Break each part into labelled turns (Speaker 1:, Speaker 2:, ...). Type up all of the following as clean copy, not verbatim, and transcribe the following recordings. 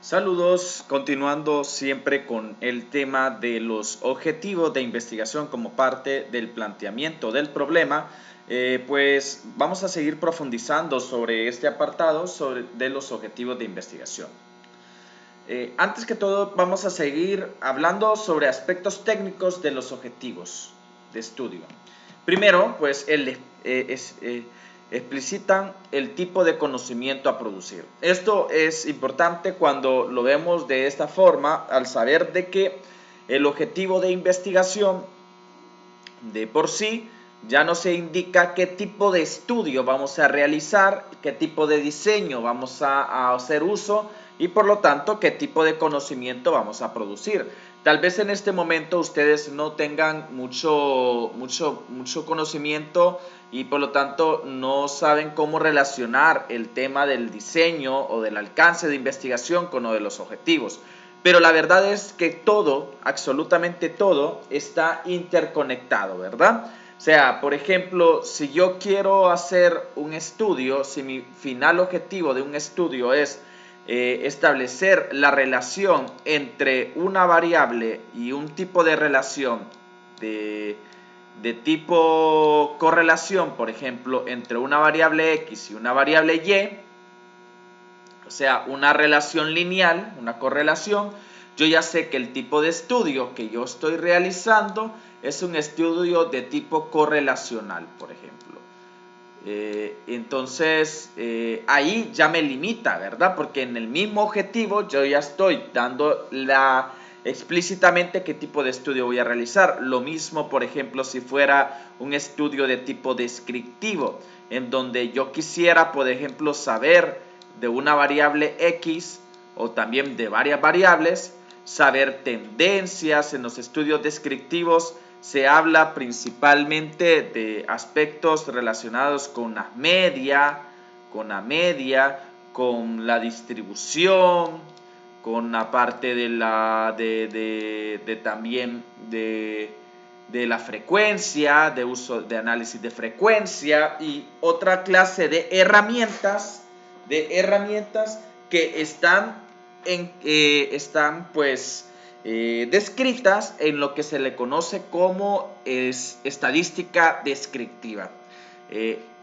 Speaker 1: Saludos, continuando siempre con el tema de los objetivos de investigación como parte del planteamiento del problema, pues vamos a seguir profundizando sobre este apartado de los objetivos de investigación. Antes que todo, vamos a seguir hablando sobre aspectos técnicos de los objetivos de estudio. Primero, pues explicitan el tipo de conocimiento a producir. Esto es importante cuando lo vemos de esta forma, al saber de que el objetivo de investigación de por sí ya no se indica qué tipo de estudio vamos a realizar, qué tipo de diseño vamos a hacer uso y por lo tanto qué tipo de conocimiento vamos a producir. Tal vez en este momento ustedes no tengan mucho conocimiento y por lo tanto no saben cómo relacionar el tema del diseño o del alcance de investigación con lo de los objetivos. Pero la verdad es que todo, absolutamente todo, está interconectado, ¿verdad? O sea, por ejemplo, si yo quiero hacer un estudio, si mi final objetivo de un estudio es establecer la relación entre una variable y un tipo de relación de tipo correlación, por ejemplo, entre una variable X y una variable Y, o sea, una relación lineal, una correlación, yo ya sé que el tipo de estudio que yo estoy realizando es un estudio de tipo correlacional, por ejemplo. Entonces, ahí ya me limita, ¿verdad? Porque en el mismo objetivo yo ya estoy dando explícitamente qué tipo de estudio voy a realizar. Lo mismo, por ejemplo, si fuera un estudio de tipo descriptivo, en donde yo quisiera, por ejemplo, saber de una variable X o también de varias variables, saber tendencias. En los estudios descriptivos se habla principalmente de aspectos relacionados con la media, con la distribución, con la parte también de la frecuencia, de uso de análisis de frecuencia y otra clase de herramientas que están pues descritas en lo que se le conoce como estadística descriptiva.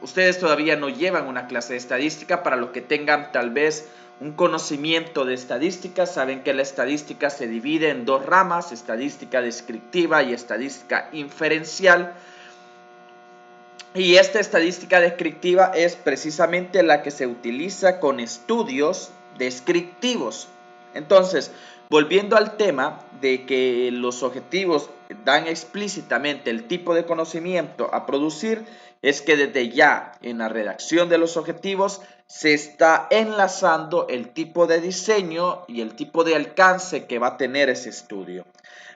Speaker 1: Ustedes todavía no llevan una clase de estadística. Para los que tengan tal vez un conocimiento de estadística, saben que la estadística se divide en dos ramas: estadística descriptiva y estadística inferencial. Y esta estadística descriptiva es precisamente la que se utiliza con estudios descriptivos. Entonces, volviendo al tema de que los objetivos dan explícitamente el tipo de conocimiento a producir, es que desde ya en la redacción de los objetivos se está enlazando el tipo de diseño y el tipo de alcance que va a tener ese estudio.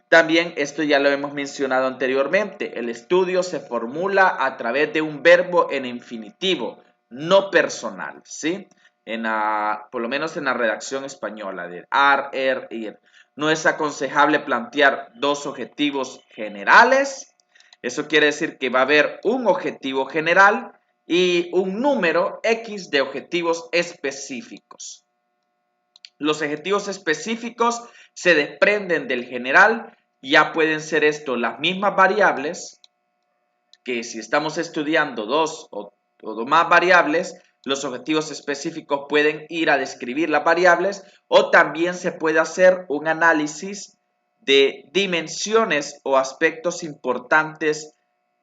Speaker 1: También esto ya lo hemos mencionado anteriormente. El estudio se formula a través de un verbo en infinitivo, no personal, ¿sí? Por lo menos en la redacción española de ar, ir. No es aconsejable plantear dos objetivos generales. Eso quiere decir que va a haber un objetivo general y un número X de objetivos específicos. Los objetivos específicos se desprenden del general. Ya pueden ser esto las mismas variables, que si estamos estudiando dos o más variables, los objetivos específicos pueden ir a describir las variables, o también se puede hacer un análisis de dimensiones o aspectos importantes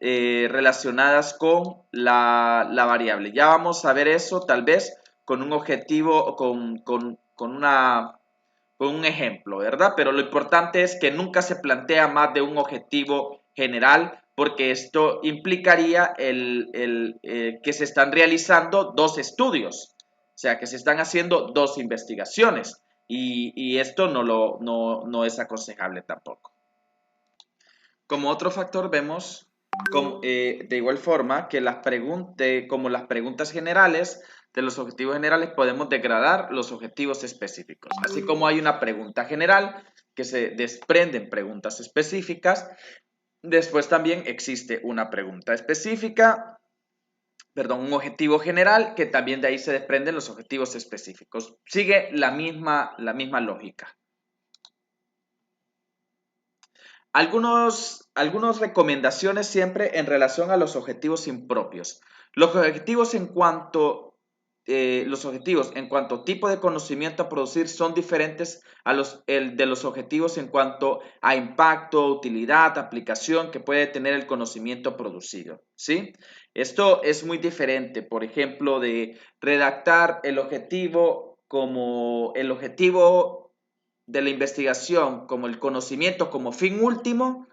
Speaker 1: relacionadas con la variable. Ya vamos a ver eso tal vez con un objetivo, con un ejemplo, ¿verdad? Pero lo importante es que nunca se plantea más de un objetivo general, porque esto implicaría que se están realizando dos estudios, o sea, que se están haciendo dos investigaciones, y esto no es aconsejable tampoco. Como otro factor vemos, de igual forma, que como las preguntas generales, de los objetivos generales podemos degradar los objetivos específicos. Así como hay una pregunta general que se desprenden preguntas específicas, después también existe una pregunta específica perdón, un objetivo general que también de ahí se desprenden los objetivos específicos. Sigue la misma lógica. Algunas recomendaciones siempre en relación a los objetivos impropios. Los objetivos en cuanto a tipo de conocimiento a producir son diferentes a de los objetivos en cuanto a impacto, utilidad, aplicación que puede tener el conocimiento producido, ¿sí? Esto es muy diferente, por ejemplo, de redactar el objetivo como el objetivo de la investigación como el conocimiento como fin último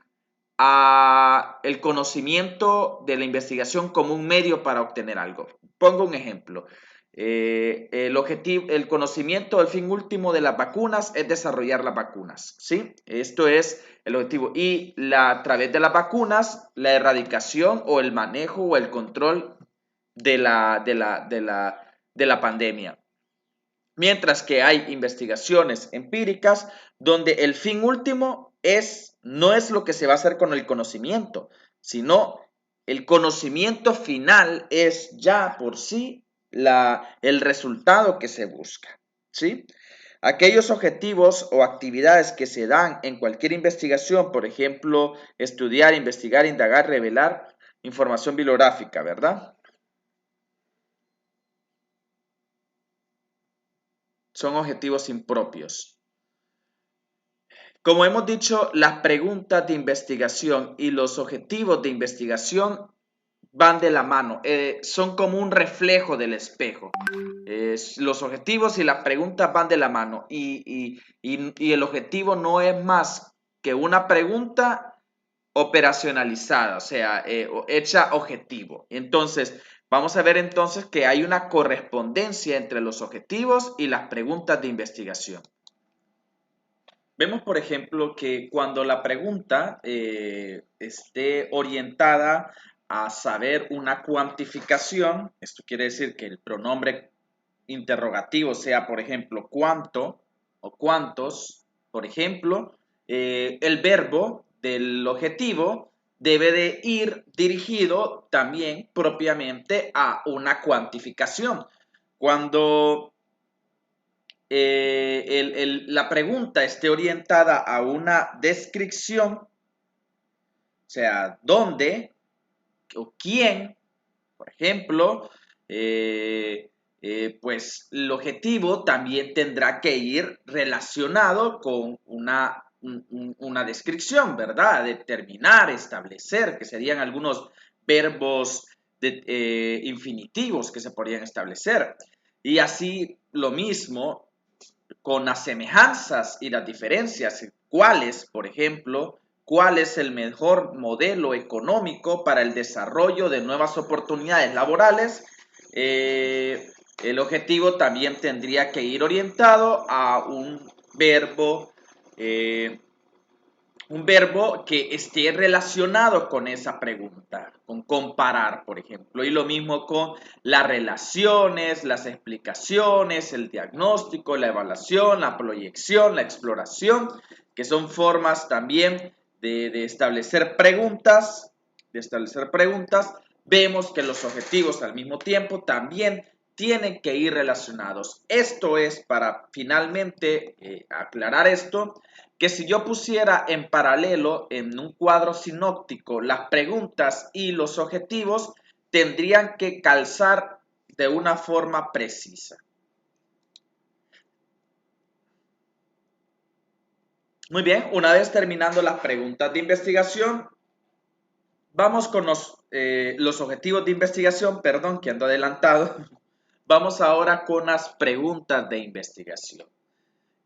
Speaker 1: a el conocimiento de la investigación como un medio para obtener algo. Pongo un ejemplo. El conocimiento, el fin último de las vacunas es desarrollar las vacunas, ¿sí? Esto es el objetivo. Y a través de las vacunas, la erradicación o el manejo o el control de la pandemia. Mientras que hay investigaciones empíricas donde el fin último no es lo que se va a hacer con el conocimiento, sino el conocimiento final es ya por sí el resultado que se busca, ¿sí? Aquellos objetivos o actividades que se dan en cualquier investigación, por ejemplo, estudiar, investigar, indagar, revelar información bibliográfica, ¿verdad? Son objetivos impropios. Como hemos dicho, las preguntas de investigación y los objetivos de investigación van de la mano, son como un reflejo del espejo. Los objetivos y las preguntas van de la mano y el objetivo no es más que una pregunta operacionalizada, o sea, hecha objetivo. Entonces, vamos a ver entonces que hay una correspondencia entre los objetivos y las preguntas de investigación. Vemos, por ejemplo, que cuando la pregunta esté orientada a saber una cuantificación, esto quiere decir que el pronombre interrogativo sea, por ejemplo, cuánto o cuántos, por ejemplo, el verbo del objetivo debe de ir dirigido también propiamente a una cuantificación. Cuando la pregunta esté orientada a una descripción, o sea, dónde o quién, por ejemplo, pues el objetivo también tendrá que ir relacionado con una descripción, ¿verdad? Determinar, establecer, que serían algunos verbos infinitivos que se podrían establecer. Y así lo mismo con las semejanzas y las diferencias, cuáles, por ejemplo, cuál es el mejor modelo económico para el desarrollo de nuevas oportunidades laborales. El objetivo también tendría que ir orientado a un verbo que esté relacionado con esa pregunta, con comparar, por ejemplo. Y lo mismo con las relaciones, las explicaciones, el diagnóstico, la evaluación, la proyección, la exploración, que son formas también de establecer preguntas, Vemos que los objetivos al mismo tiempo también tienen que ir relacionados. Esto es para finalmente aclarar esto, que si yo pusiera en paralelo en un cuadro sinóptico las preguntas y los objetivos, tendrían que calzar de una forma precisa. Muy bien, una vez terminando las preguntas de investigación, vamos con los objetivos de investigación, perdón, que ando adelantado. Vamos ahora con las preguntas de investigación.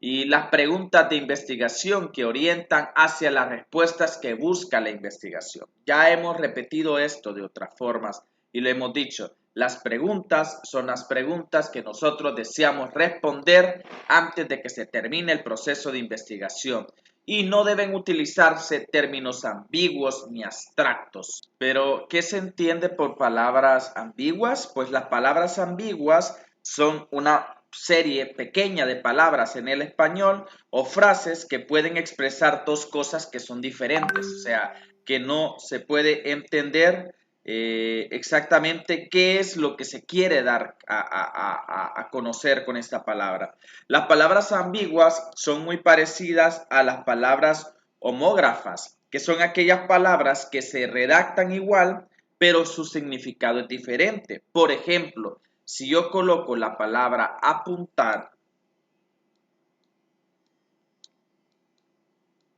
Speaker 1: Y las preguntas de investigación que orientan hacia las respuestas que busca la investigación. Ya hemos repetido esto de otras formas y lo hemos dicho. Las preguntas son las preguntas que nosotros deseamos responder antes de que se termine el proceso de investigación y no deben utilizarse términos ambiguos ni abstractos. Pero, ¿qué se entiende por palabras ambiguas? Pues las palabras ambiguas son una serie pequeña de palabras en el español o frases que pueden expresar dos cosas que son diferentes, o sea, que no se puede entender exactamente qué es lo que se quiere dar a conocer con esta palabra. Las palabras ambiguas son muy parecidas a las palabras homógrafas, que son aquellas palabras que se redactan igual, pero su significado es diferente. Por ejemplo, si yo coloco la palabra apuntar,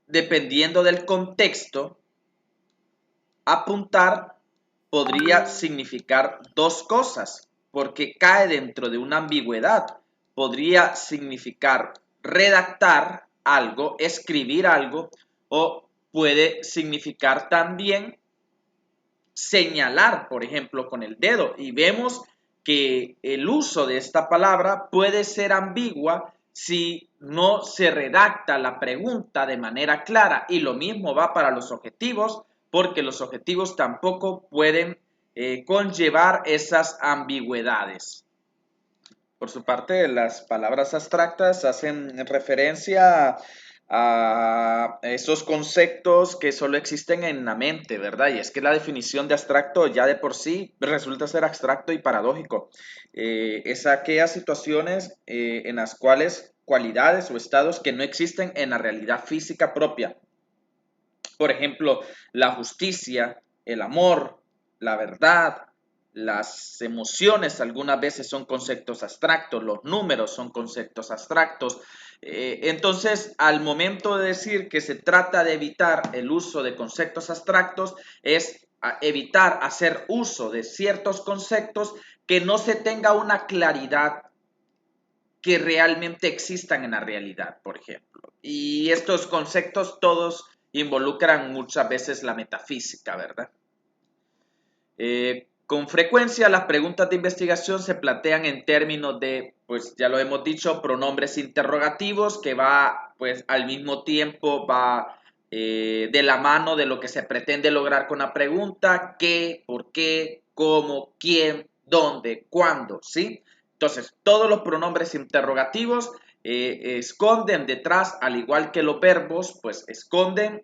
Speaker 1: dependiendo del contexto, apuntar podría significar dos cosas, porque cae dentro de una ambigüedad. Podría significar redactar algo, escribir algo, o puede significar también señalar, por ejemplo, con el dedo. Y vemos que el uso de esta palabra puede ser ambigua si no se redacta la pregunta de manera clara. Y lo mismo va para los objetivos, porque los objetivos tampoco pueden conllevar esas ambigüedades. Por su parte, las palabras abstractas hacen referencia a esos conceptos que solo existen en la mente, ¿verdad? Y es que la definición de abstracto ya de por sí resulta ser abstracto y paradójico. Es aquellas situaciones en las cuales cualidades o estados que no existen en la realidad física propia. Por ejemplo, la justicia, el amor, la verdad, las emociones algunas veces son conceptos abstractos, los números son conceptos abstractos. Entonces, al momento de decir que se trata de evitar el uso de conceptos abstractos, es evitar hacer uso de ciertos conceptos que no se tenga una claridad que realmente existan en la realidad, por ejemplo. Y estos conceptos todos involucran muchas veces la metafísica, ¿verdad? Con frecuencia las preguntas de investigación se plantean en términos de, pues ya lo hemos dicho, pronombres interrogativos que va, pues al mismo tiempo va de la mano de lo que se pretende lograr con la pregunta, qué, por qué, cómo, quién, dónde, cuándo, ¿sí? Entonces, todos los pronombres interrogativos esconden detrás, al igual que los verbos, pues esconden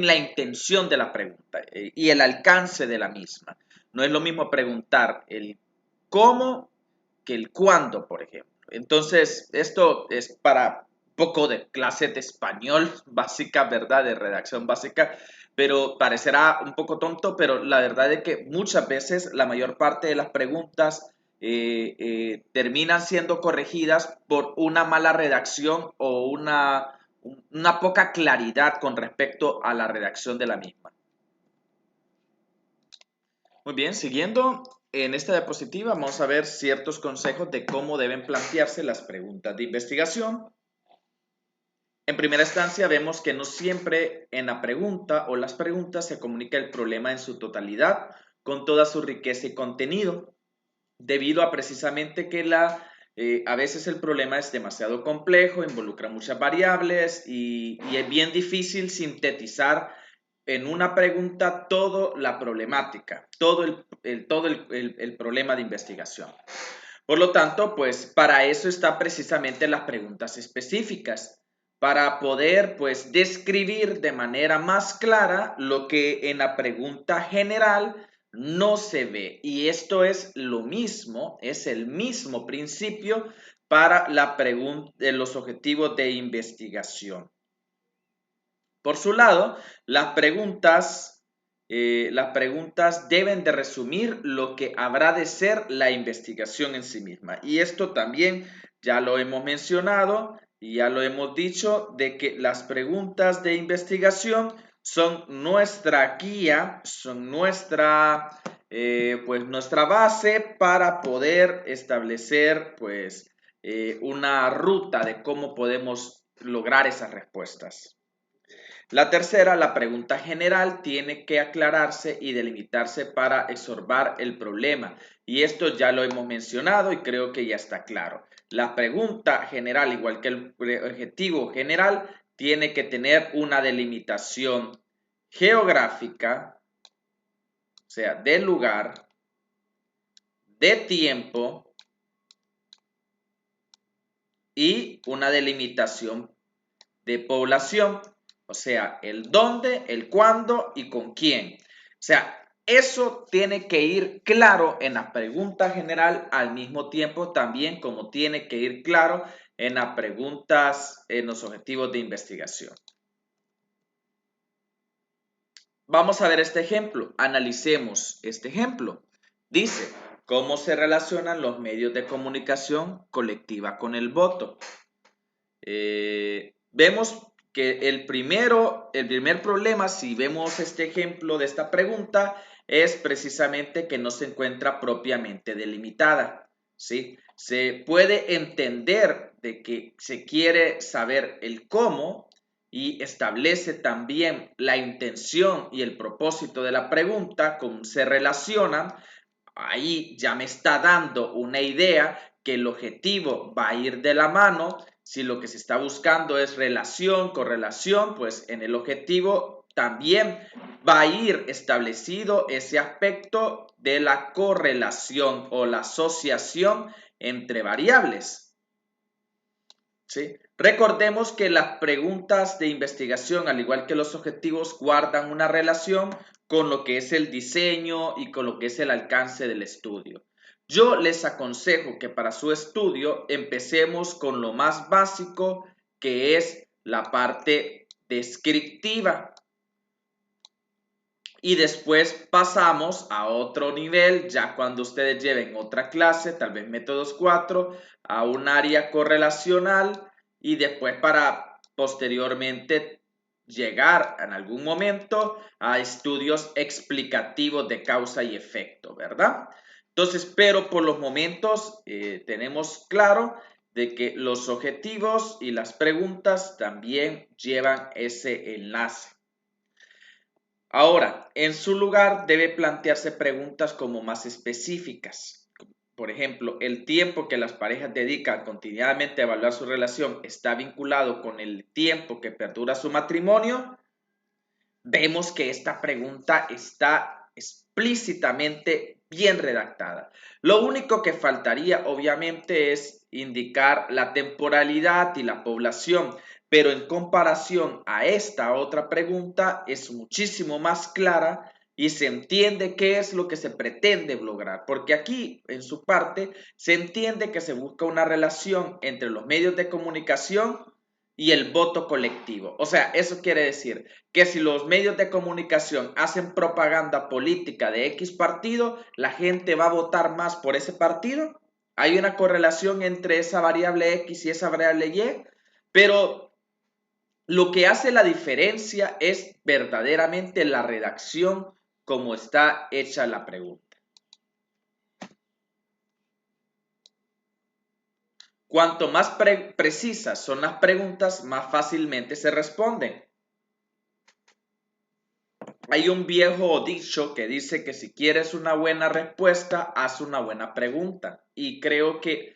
Speaker 1: la intención de la pregunta y el alcance de la misma. No es lo mismo preguntar el cómo que el cuándo, por ejemplo. Entonces, esto es para poco de clase de español básica, ¿verdad? De redacción básica, pero parecerá un poco tonto, pero la verdad es que muchas veces la mayor parte de las preguntas terminan siendo corregidas por una mala redacción o una poca claridad con respecto a la redacción de la misma. Muy bien, siguiendo en esta diapositiva vamos a ver ciertos consejos de cómo deben plantearse las preguntas de investigación. En primera instancia vemos que no siempre en la pregunta o las preguntas se comunica el problema en su totalidad, con toda su riqueza y contenido, debido a precisamente que a veces el problema es demasiado complejo, involucra muchas variables y es bien difícil sintetizar en una pregunta toda la problemática, todo el problema de investigación. Por lo tanto, pues para eso están precisamente las preguntas específicas, para poder pues describir de manera más clara lo que en la pregunta general no se ve. Y esto es lo mismo, es el mismo principio para los objetivos de investigación. Por su lado, las preguntas deben de resumir lo que habrá de ser la investigación en sí misma. Y esto también ya lo hemos mencionado y ya lo hemos dicho, de que las preguntas de investigación son nuestra guía, son nuestra base para poder establecer una ruta de cómo podemos lograr esas respuestas. La tercera, la pregunta general, tiene que aclararse y delimitarse para exorbar el problema. Y esto ya lo hemos mencionado y creo que ya está claro. La pregunta general, igual que el objetivo general, tiene que tener una delimitación geográfica, o sea, de lugar, de tiempo y una delimitación de población. O sea, el dónde, el cuándo y con quién. O sea, eso tiene que ir claro en la pregunta general al mismo tiempo también como tiene que ir claro en las preguntas, en los objetivos de investigación. Vamos a ver este ejemplo. Analicemos este ejemplo. Dice, ¿cómo se relacionan los medios de comunicación colectiva con el voto? Vemos que el primer problema, si vemos este ejemplo de esta pregunta, es precisamente que no se encuentra propiamente delimitada, ¿sí? Se puede entender de que se quiere saber el cómo y establece también la intención y el propósito de la pregunta, cómo se relacionan. Ahí ya me está dando una idea que el objetivo va a ir de la mano. Si lo que se está buscando es relación, correlación, pues en el objetivo también va a ir establecido ese aspecto de la correlación o la asociación entre variables. ¿Sí? Recordemos que las preguntas de investigación, al igual que los objetivos, guardan una relación con lo que es el diseño y con lo que es el alcance del estudio. Yo les aconsejo que para su estudio empecemos con lo más básico, que es la parte descriptiva. Y después pasamos a otro nivel, ya cuando ustedes lleven otra clase, tal vez métodos 4, a un área correlacional y después para posteriormente llegar en algún momento a estudios explicativos de causa y efecto, ¿verdad? Entonces, pero por los momentos tenemos claro de que los objetivos y las preguntas también llevan ese enlace. Ahora, en su lugar debe plantearse preguntas como más específicas. Por ejemplo, ¿el tiempo que las parejas dedican continuamente a evaluar su relación está vinculado con el tiempo que perdura su matrimonio? Vemos que esta pregunta está explícitamente bien redactada. Lo único que faltaría, obviamente, es indicar la temporalidad y la población, pero en comparación a esta otra pregunta es muchísimo más clara y se entiende qué es lo que se pretende lograr, porque aquí en su parte se entiende que se busca una relación entre los medios de comunicación y el voto colectivo. O sea, eso quiere decir que si los medios de comunicación hacen propaganda política de X partido, la gente va a votar más por ese partido. Hay una correlación entre esa variable X y esa variable Y, pero lo que hace la diferencia es verdaderamente la redacción como está hecha la pregunta. Cuanto más precisas son las preguntas, más fácilmente se responden. Hay un viejo dicho que dice que si quieres una buena respuesta, haz una buena pregunta. Y creo que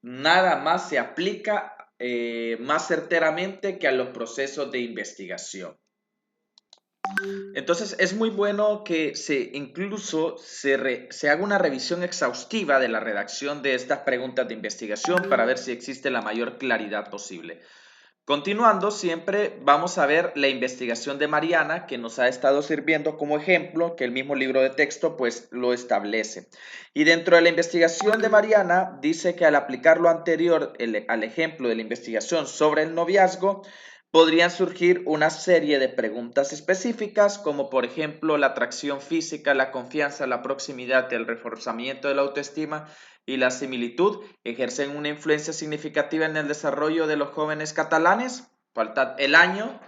Speaker 1: nada más se aplica más certeramente que a los procesos de investigación. Entonces es muy bueno que incluso se haga una revisión exhaustiva de la redacción de estas preguntas de investigación para ver si existe la mayor claridad posible. Continuando, siempre vamos a ver la investigación de Mariana, que nos ha estado sirviendo como ejemplo, que el mismo libro de texto pues lo establece. Y dentro de la investigación de Mariana, dice que al aplicar lo anterior al ejemplo de la investigación sobre el noviazgo, podrían surgir una serie de preguntas específicas, como por ejemplo la atracción física, la confianza, la proximidad, el reforzamiento de la autoestima y la similitud ejercen una influencia significativa en el desarrollo de los jóvenes catalanes. Falta el año,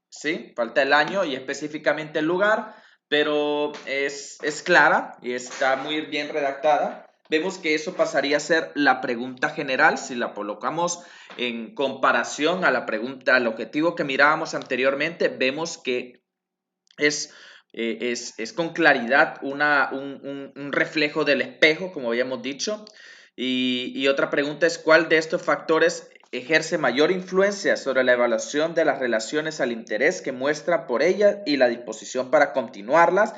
Speaker 1: ¿sí? Falta el año y específicamente el lugar, pero es clara y está muy bien redactada. Vemos que eso pasaría a ser la pregunta general si la colocamos en comparación a la pregunta, al objetivo que mirábamos anteriormente. Vemos que es con claridad un reflejo del espejo, como habíamos dicho. Y otra pregunta es, ¿cuál de estos factores ejerce mayor influencia sobre la evaluación de las relaciones al interés que muestran por ellas y la disposición para continuarlas?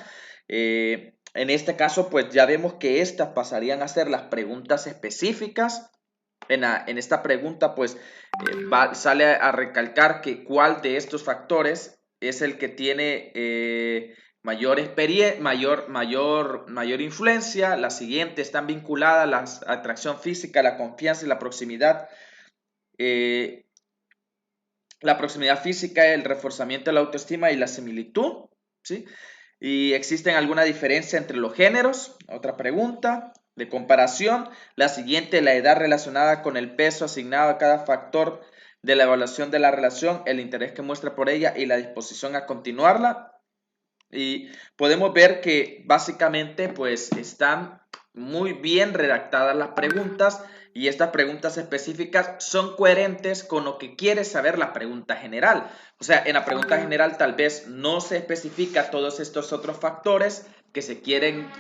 Speaker 1: En este caso, pues ya vemos que estas pasarían a ser las preguntas específicas. En esta pregunta, pues sale a recalcar que cuál de estos factores es el que tiene mayor influencia. Las siguientes están vinculadas a la atracción física, la confianza y la proximidad. La proximidad física, el reforzamiento de la autoestima y la similitud, ¿sí? ¿Y existen alguna diferencia entre los géneros? Otra pregunta de comparación. La siguiente, la edad relacionada con el peso asignado a cada factor de la evaluación de la relación, el interés que muestra por ella y la disposición a continuarla. Y podemos ver que básicamente pues están muy bien redactadas las preguntas y estas preguntas específicas son coherentes con lo que quiere saber la pregunta general. O sea, en la pregunta general tal vez no se especifica todos estos otros factores que se quieren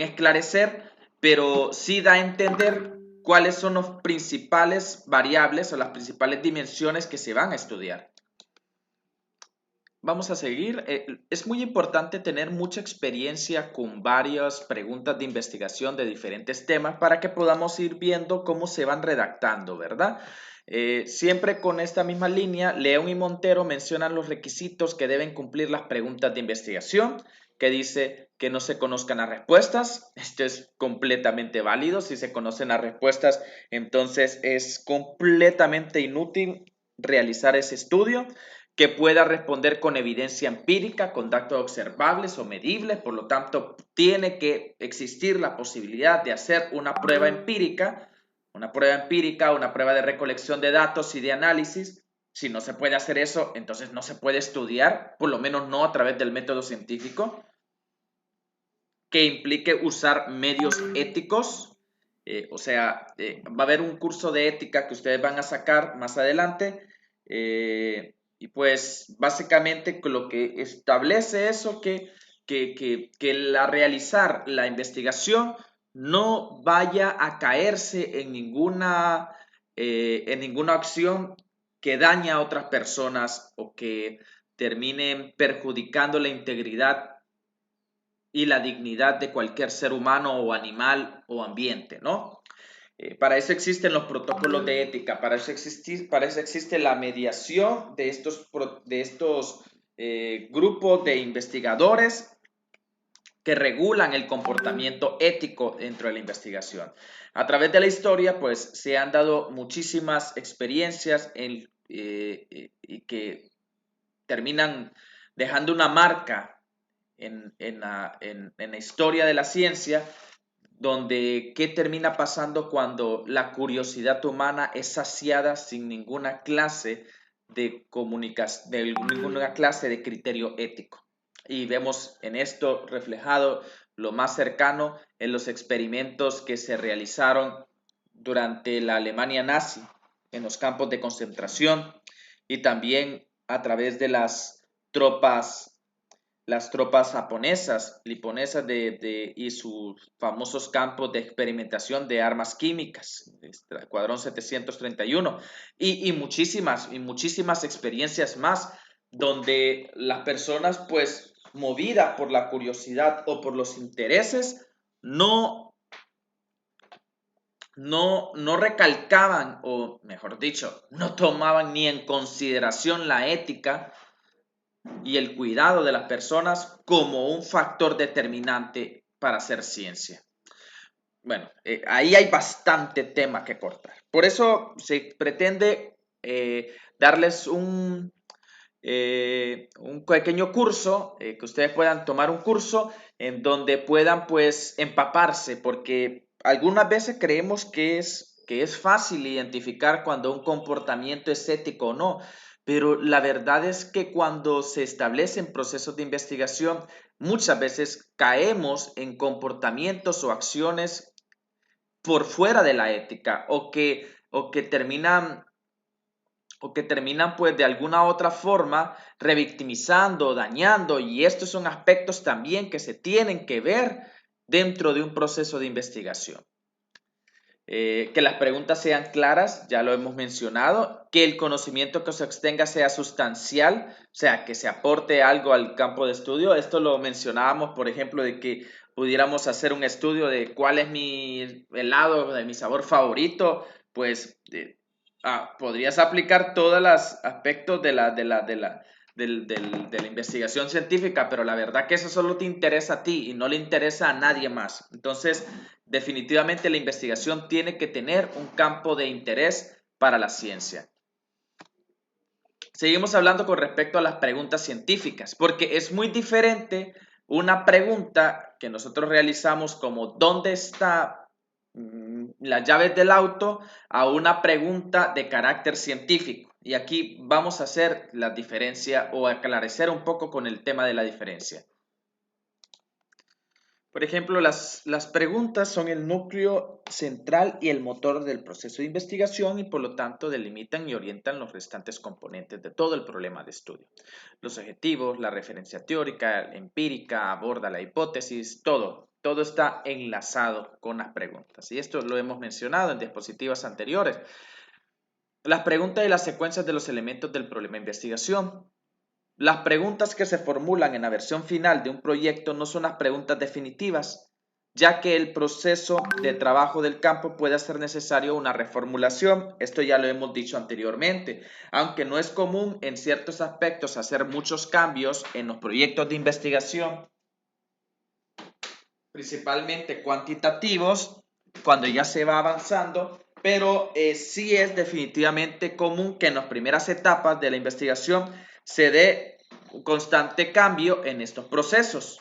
Speaker 1: esclarecer, pero sí da a entender cuáles son las principales variables o las principales dimensiones que se van a estudiar. Vamos a seguir. Es muy importante tener mucha experiencia con varias preguntas de investigación de diferentes temas para que podamos ir viendo cómo se van redactando, ¿verdad? Siempre con esta misma línea, León y Montero mencionan los requisitos que deben cumplir las preguntas de investigación, que dice que no se conozcan las respuestas. Esto es completamente válido. Si se conocen las respuestas, entonces es completamente inútil realizar ese estudio, que pueda responder con evidencia empírica, con datos observables o medibles. Por lo tanto, tiene que existir la posibilidad de hacer una prueba empírica, una prueba de recolección de datos y de análisis. Si no se puede hacer eso, entonces no se puede estudiar, por lo menos no a través del método científico, que implique usar medios éticos. Va a haber un curso de ética que ustedes van a sacar más adelante. Y pues básicamente lo que establece eso, que realizar la investigación no vaya a caerse en ninguna acción que daña a otras personas o que terminen perjudicando la integridad y la dignidad de cualquier ser humano o animal o ambiente, ¿no? Para eso existen los protocolos de ética, para eso existe la mediación de estos grupos de investigadores que regulan el comportamiento ético dentro de la investigación. A través de la historia, pues, se han dado muchísimas experiencias y que terminan dejando una marca en la historia de la ciencia, donde qué termina pasando cuando la curiosidad humana es saciada sin ninguna clase de ninguna clase de criterio ético. Y vemos en esto reflejado lo más cercano en los experimentos que se realizaron durante la Alemania nazi en los campos de concentración y también a través de las tropas japonesas, niponesas y sus famosos campos de experimentación de armas químicas, Escuadrón 731, y muchísimas experiencias más, donde las personas, pues, movidas por la curiosidad o por los intereses, no recalcaban, o mejor dicho, no tomaban ni en consideración la ética y el cuidado de las personas como un factor determinante para hacer ciencia. Bueno, ahí hay bastante tema que cortar. Por eso se pretende darles un pequeño curso, que ustedes puedan tomar un curso en donde puedan, pues, empaparse, porque algunas veces creemos que es fácil identificar cuando un comportamiento es ético o no, pero la verdad es que cuando se establecen procesos de investigación, muchas veces caemos en comportamientos o acciones por fuera de la ética o que terminan pues de alguna otra forma revictimizando, dañando, y estos son aspectos también que se tienen que ver dentro de un proceso de investigación. Que las preguntas sean claras, ya lo hemos mencionado, que el conocimiento que se obtenga sea sustancial, o sea, que se aporte algo al campo de estudio. Esto lo mencionábamos, por ejemplo, de que pudiéramos hacer un estudio de cuál es mi helado de mi sabor favorito, pues podrías aplicar todos los aspectos de de la investigación científica, pero la verdad que eso solo te interesa a ti y no le interesa a nadie más. Entonces, definitivamente la investigación tiene que tener un campo de interés para la ciencia. Seguimos hablando con respecto a las preguntas científicas, porque es muy diferente una pregunta que nosotros realizamos como ¿dónde está las llaves del auto? A una pregunta de carácter científico. Y aquí vamos a hacer la diferencia o aclarecer un poco con el tema de la diferencia. Por ejemplo, las preguntas son el núcleo central y el motor del proceso de investigación y por lo tanto delimitan y orientan los restantes componentes de todo el problema de estudio. Los objetivos, la referencia teórica, empírica, aborda la hipótesis, todo está enlazado con las preguntas. Y esto lo hemos mencionado en diapositivas anteriores. Las preguntas y las secuencias de los elementos del problema de investigación. Las preguntas que se formulan en la versión final de un proyecto no son las preguntas definitivas, ya que el proceso de trabajo del campo puede hacer necesario una reformulación. Esto ya lo hemos dicho anteriormente. Aunque no es común en ciertos aspectos hacer muchos cambios en los proyectos de investigación, principalmente cuantitativos, cuando ya se va avanzando, pero sí es definitivamente común que en las primeras etapas de la investigación se dé un constante cambio en estos procesos,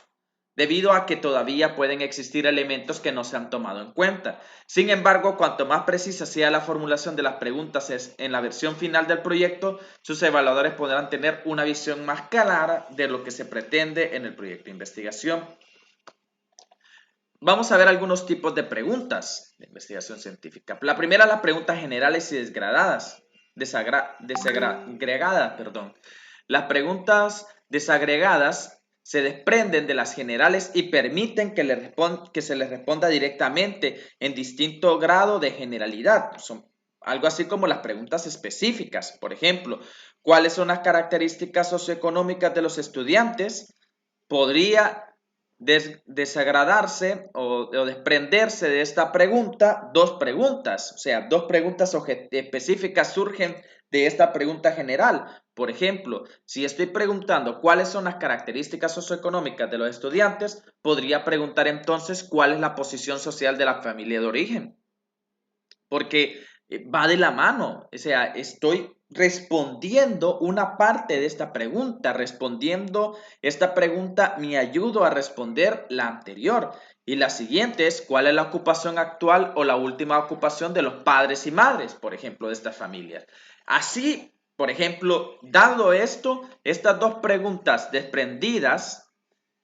Speaker 1: debido a que todavía pueden existir elementos que no se han tomado en cuenta. Sin embargo, cuanto más precisa sea la formulación de las preguntas en la versión final del proyecto, sus evaluadores podrán tener una visión más clara de lo que se pretende en el proyecto de investigación. Vamos a ver algunos tipos de preguntas de investigación científica. La primera, las preguntas generales y desagregadas. Las preguntas desagregadas se desprenden de las generales y permiten que se les responda directamente en distinto grado de generalidad. Son algo así como las preguntas específicas. Por ejemplo, ¿cuáles son las características socioeconómicas de los estudiantes? Podría desagradarse o desprenderse de esta pregunta dos preguntas, o sea, dos preguntas específicas surgen de esta pregunta general. Por ejemplo, si estoy preguntando cuáles son las características socioeconómicas de los estudiantes, podría preguntar entonces cuál es la posición social de la familia de origen, porque va de la mano, o sea, estoy respondiendo una parte de esta pregunta, respondiendo esta pregunta me ayudo a responder la anterior. Y la siguiente es, ¿cuál es la ocupación actual o la última ocupación de los padres y madres, por ejemplo, de estas familias? Así, por ejemplo, dado esto, estas dos preguntas desprendidas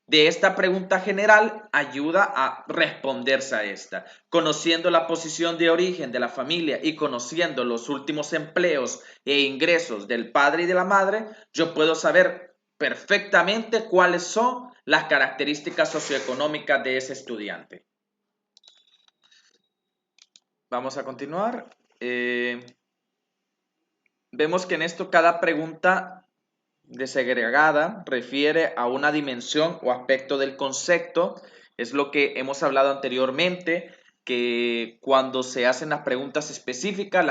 Speaker 1: de esta pregunta general ayuda a responderse a esta. Conociendo la posición de origen de la familia y conociendo los últimos empleos e ingresos del padre y de la madre, yo puedo saber perfectamente cuáles son las características socioeconómicas de ese estudiante. Vamos a continuar. Vemos que en esto cada pregunta desagregada refiere a una dimensión o aspecto del concepto. Es lo que hemos hablado anteriormente, que cuando se hacen las preguntas específicas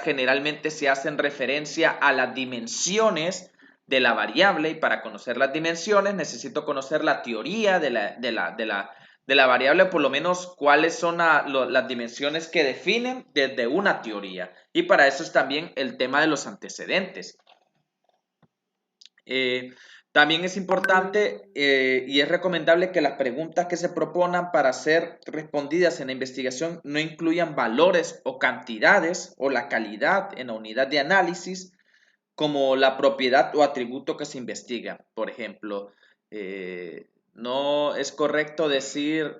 Speaker 1: generalmente se hacen referencia a las dimensiones de la variable, y para conocer las dimensiones necesito conocer la teoría de la variable, por lo menos cuáles son las dimensiones que definen desde una teoría. Y para eso es también el tema de los antecedentes. También es importante y es recomendable que las preguntas que se proponan para ser respondidas en la investigación no incluyan valores o cantidades o la calidad en la unidad de análisis como la propiedad o atributo que se investiga. Por ejemplo, no es correcto decir,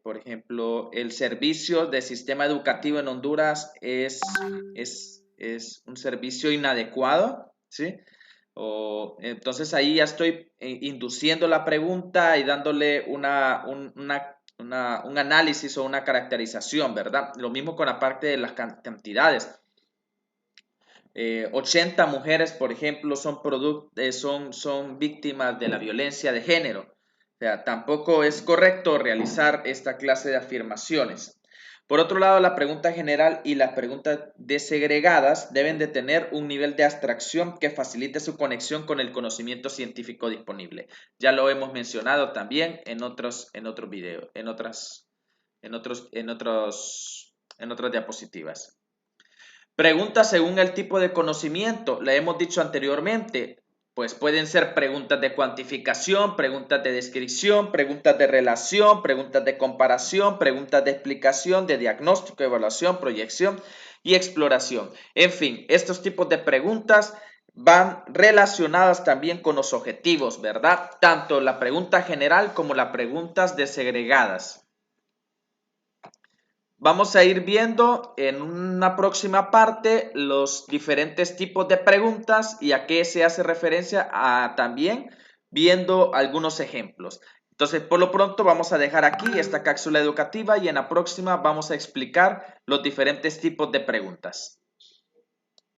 Speaker 1: por ejemplo, el servicio de sistema educativo en Honduras es un servicio inadecuado, ¿sí? Entonces ahí ya estoy induciendo la pregunta y dándole un análisis o una caracterización, ¿verdad? Lo mismo con la parte de las cantidades. 80 mujeres, por ejemplo, son víctimas de la violencia de género. O sea, tampoco es correcto realizar esta clase de afirmaciones. Por otro lado, la pregunta general y las preguntas desegregadas deben de tener un nivel de abstracción que facilite su conexión con el conocimiento científico disponible. Ya lo hemos mencionado también en otros videos, en otras diapositivas. Preguntas según el tipo de conocimiento, le hemos dicho anteriormente, pues pueden ser preguntas de cuantificación, preguntas de descripción, preguntas de relación, preguntas de comparación, preguntas de explicación, de diagnóstico, evaluación, proyección y exploración. En fin, estos tipos de preguntas van relacionadas también con los objetivos, ¿verdad? Tanto la pregunta general como las preguntas desegregadas. Vamos a ir viendo en una próxima parte los diferentes tipos de preguntas y a qué se hace referencia también viendo algunos ejemplos. Entonces, por lo pronto vamos a dejar aquí esta cápsula educativa y en la próxima vamos a explicar los diferentes tipos de preguntas.